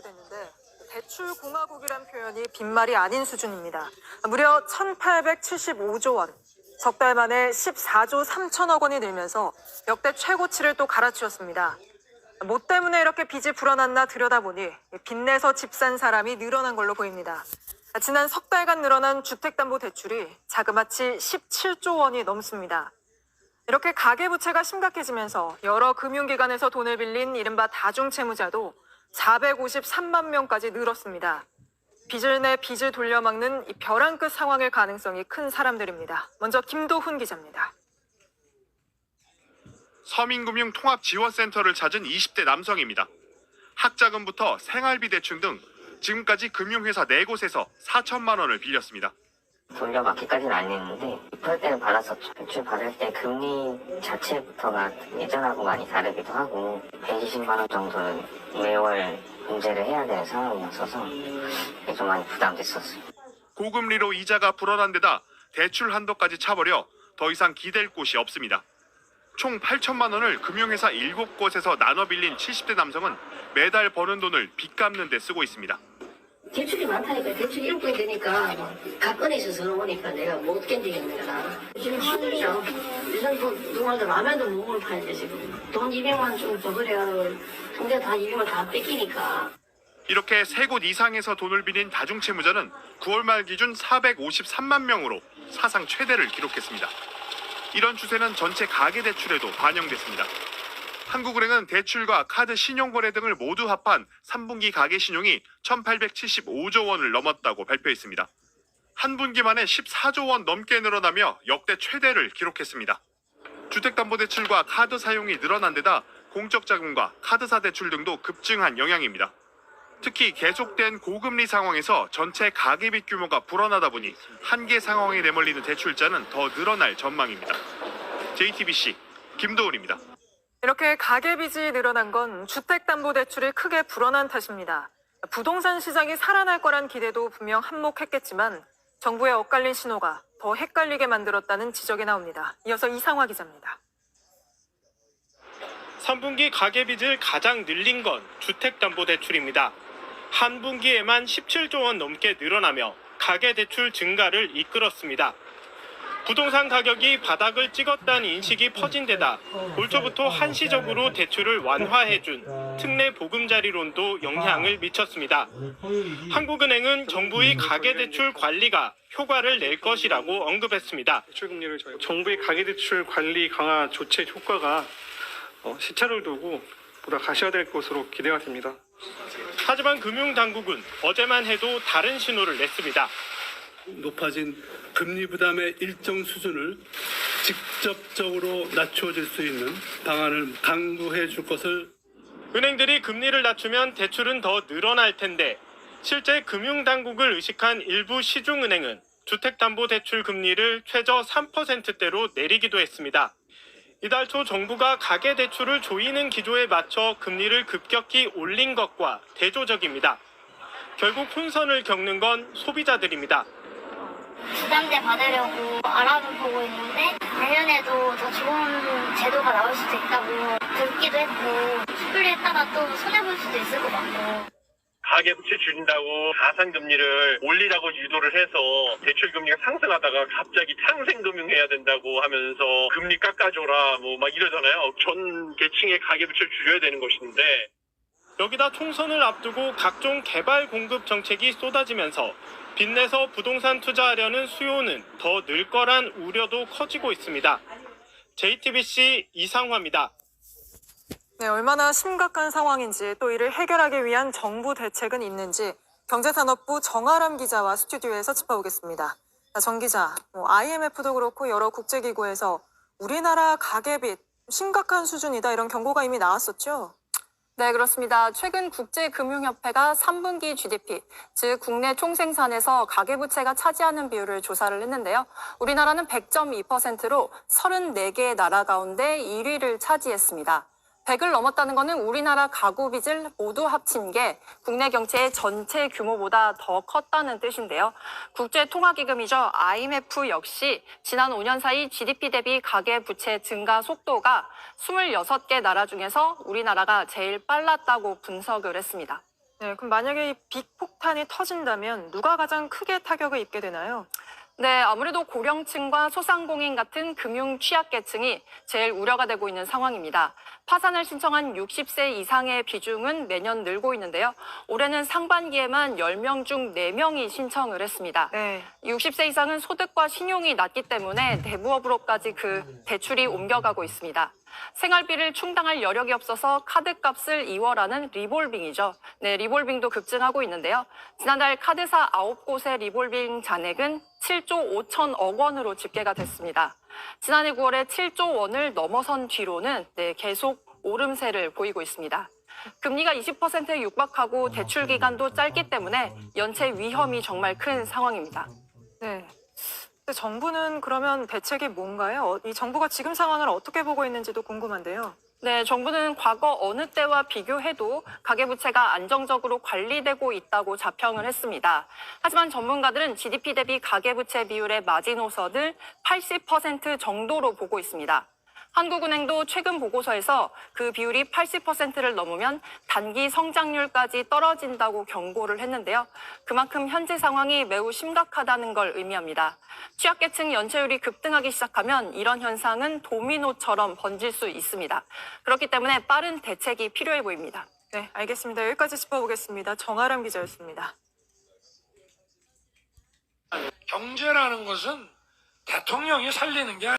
발표됐는데 대출 공화국이란 표현이 빈말이 아닌 수준입니다. 무려 1,875조 원, 석 달 만에 14조 3천억 원이 늘면서 역대 최고치를 또 갈아치웠습니다. 뭐 때문에 이렇게 빚이 불어났나 들여다보니 빚내서 집 산 사람이 늘어난 걸로 보입니다. 지난 석 달간 늘어난 주택담보대출이 자그마치 17조 원이 넘습니다. 이렇게 가계부채가 심각해지면서 여러 금융기관에서 돈을 빌린 이른바 다중채무자도 453만 명까지 늘었습니다. 빚을 내 빚을 돌려막는 이 벼랑 끝 상황일 가능성이 큰 사람들입니다. 먼저 김도훈 기자입니다. 서민금융통합지원센터를 찾은 20대 남성입니다. 학자금부터 생활비 대출 등 지금까지 금융회사 4곳에서 4천만 원을 빌렸습니다. 돌려받기까지는 아니었는데 입할 때는 받았었죠. 대출 받을 때 금리 자체부터가 예전하고 많이 다르기도 하고 120만 원 정도는 매월 문제를 해야 되는 상황이었어서 좀 많이 부담됐었어요. 고금리로 이자가 불어난 데다 대출 한도까지 차버려 더 이상 기댈 곳이 없습니다. 총 8천만 원을 금융회사 7곳에서 나눠 빌린 70대 남성은 매달 버는 돈을 빚 갚는 데 쓰고 있습니다. 대출이 많다니까 대출 1분이 되니까 가건에 있어서 오니까 내가 못 견디겠는 거야. 지금 힘들죠. 요즘 누구한테 라면도 못 먹을 판인데 지금 돈 200만 좀 더 그래가지고 상대 다 200만 다 뺏기니까. 이렇게 3곳 이상에서 돈을 빌린 다중채무자는 9월 말 기준 453만 명으로 사상 최대를 기록했습니다. 이런 추세는 전체 가계대출에도 반영됐습니다. 한국은행은 대출과 카드 신용거래 등을 모두 합한 3분기 가계신용이 1,875조 원을 넘었다고 발표했습니다. 한 분기 만에 14조 원 넘게 늘어나며 역대 최대를 기록했습니다. 주택담보대출과 카드 사용이 늘어난 데다 공적자금과 카드사 대출 등도 급증한 영향입니다. 특히 계속된 고금리 상황에서 전체 가계빚 규모가 불어나다 보니 한계 상황에 내몰리는 대출자는 더 늘어날 전망입니다. JTBC 김도훈입니다. 이렇게 가계빚이 늘어난 건 주택담보대출이 크게 불어난 탓입니다. 부동산 시장이 살아날 거란 기대도 분명 한몫했겠지만 정부의 엇갈린 신호가 더 헷갈리게 만들었다는 지적이 나옵니다. 이어서 이상화 기자입니다. 3분기 가계빚을 가장 늘린 건 주택담보대출입니다. 한 분기에만 17조 원 넘게 늘어나며 가계대출 증가를 이끌었습니다. 부동산 가격이 바닥을 찍었다는 인식이 퍼진 데다 올 초부터 한시적으로 대출을 완화해준 특례 보금자리론도 영향을 미쳤습니다. 한국은행은 정부의 가계대출 관리가 효과를 낼 것이라고 언급했습니다. 정부의 가계대출 관리 강화 조치 효과가 시차를 두고 보다 가시화될 것으로 기대가 됩니다. 하지만 금융당국은 어제만 해도 다른 신호를 냈습니다. 높아진 금리 부담의 일정 수준을 직접적으로 낮춰줄 수 있는 방안을 강구해 줄 것을. 은행들이 금리를 낮추면 대출은 더 늘어날 텐데 실제 금융당국을 의식한 일부 시중은행은 주택담보대출 금리를 최저 3%대로 내리기도 했습니다. 이달 초 정부가 가계대출을 조이는 기조에 맞춰 금리를 급격히 올린 것과 대조적입니다. 결국 혼선을 겪는 건 소비자들입니다. 부담대 받으려고 알아보고 있는데 내년에도 더 좋은 제도가 나올 수도 있다고 듣기도 했고 섣불리했다가 또 손해볼 수도 있을 것 같고. 가계부채 줄인다고 가산금리를 올리라고 유도를 해서 대출금리가 상승하다가 갑자기 상생금융해야 된다고 하면서 금리 깎아줘라 막 이러잖아요. 전 계층의 가계부채를 줄여야 되는 것인데. 여기다 총선을 앞두고 각종 개발 공급 정책이 쏟아지면서 빚내서 부동산 투자하려는 수요는 더 늘 거란 우려도 커지고 있습니다. JTBC 이상화입니다. 네, 얼마나 심각한 상황인지 또 이를 해결하기 위한 정부 대책은 있는지 경제산업부 정아람 기자와 스튜디오에서 짚어보겠습니다. 정 기자, IMF도 그렇고 여러 국제기구에서 우리나라 가계빚 심각한 수준이다 이런 경고가 이미 나왔었죠? 네, 그렇습니다. 최근 국제금융협회가 3분기 GDP, 즉 국내 총생산에서 가계부채가 차지하는 비율을 조사를 했는데요. 우리나라는 100.2%로 34개의 나라 가운데 1위를 차지했습니다. 100을 넘었다는 것은 우리나라 가구 빚을 모두 합친 게 국내 경제의 전체 규모보다 더 컸다는 뜻인데요. 국제통화기금이죠. IMF 역시 지난 5년 사이 GDP 대비 가계부채 증가 속도가 26개 나라 중에서 우리나라가 제일 빨랐다고 분석을 했습니다. 네, 그럼 만약에 이 빅폭탄이 터진다면 누가 가장 크게 타격을 입게 되나요? 네, 아무래도 고령층과 소상공인 같은 금융 취약계층이 제일 우려가 되고 있는 상황입니다. 파산을 신청한 60세 이상의 비중은 매년 늘고 있는데요. 올해는 상반기에만 10명 중 4명이 신청을 했습니다. 네. 60세 이상은 소득과 신용이 낮기 때문에 대부업으로까지 그 대출이 옮겨가고 있습니다. 생활비를 충당할 여력이 없어서 카드값을 이월하는 리볼빙이죠. 네, 리볼빙도 급증하고 있는데요. 지난달 카드사 9곳의 리볼빙 잔액은 7조 5천억 원으로 집계가 됐습니다. 지난해 9월에 7조 원을 넘어선 뒤로는 계속 오름세를 보이고 있습니다. 금리가 20%에 육박하고 대출 기간도 짧기 때문에 연체 위험이 정말 큰 상황입니다. 네. 근데 정부는 그러면 대책이 뭔가요? 이 정부가 지금 상황을 어떻게 보고 있는지도 궁금한데요. 네, 정부는 과거 어느 때와 비교해도 가계부채가 안정적으로 관리되고 있다고 자평을 했습니다. 하지만 전문가들은 GDP 대비 가계부채 비율의 마지노선을 80% 정도로 보고 있습니다. 한국은행도 최근 보고서에서 그 비율이 80%를 넘으면 단기 성장률까지 떨어진다고 경고를 했는데요. 그만큼 현재 상황이 매우 심각하다는 걸 의미합니다. 취약계층 연체율이 급등하기 시작하면 이런 현상은 도미노처럼 번질 수 있습니다. 그렇기 때문에 빠른 대책이 필요해 보입니다. 네, 알겠습니다. 여기까지 짚어보겠습니다. 정아람 기자였습니다. 경제라는 것은 대통령이 살리는 게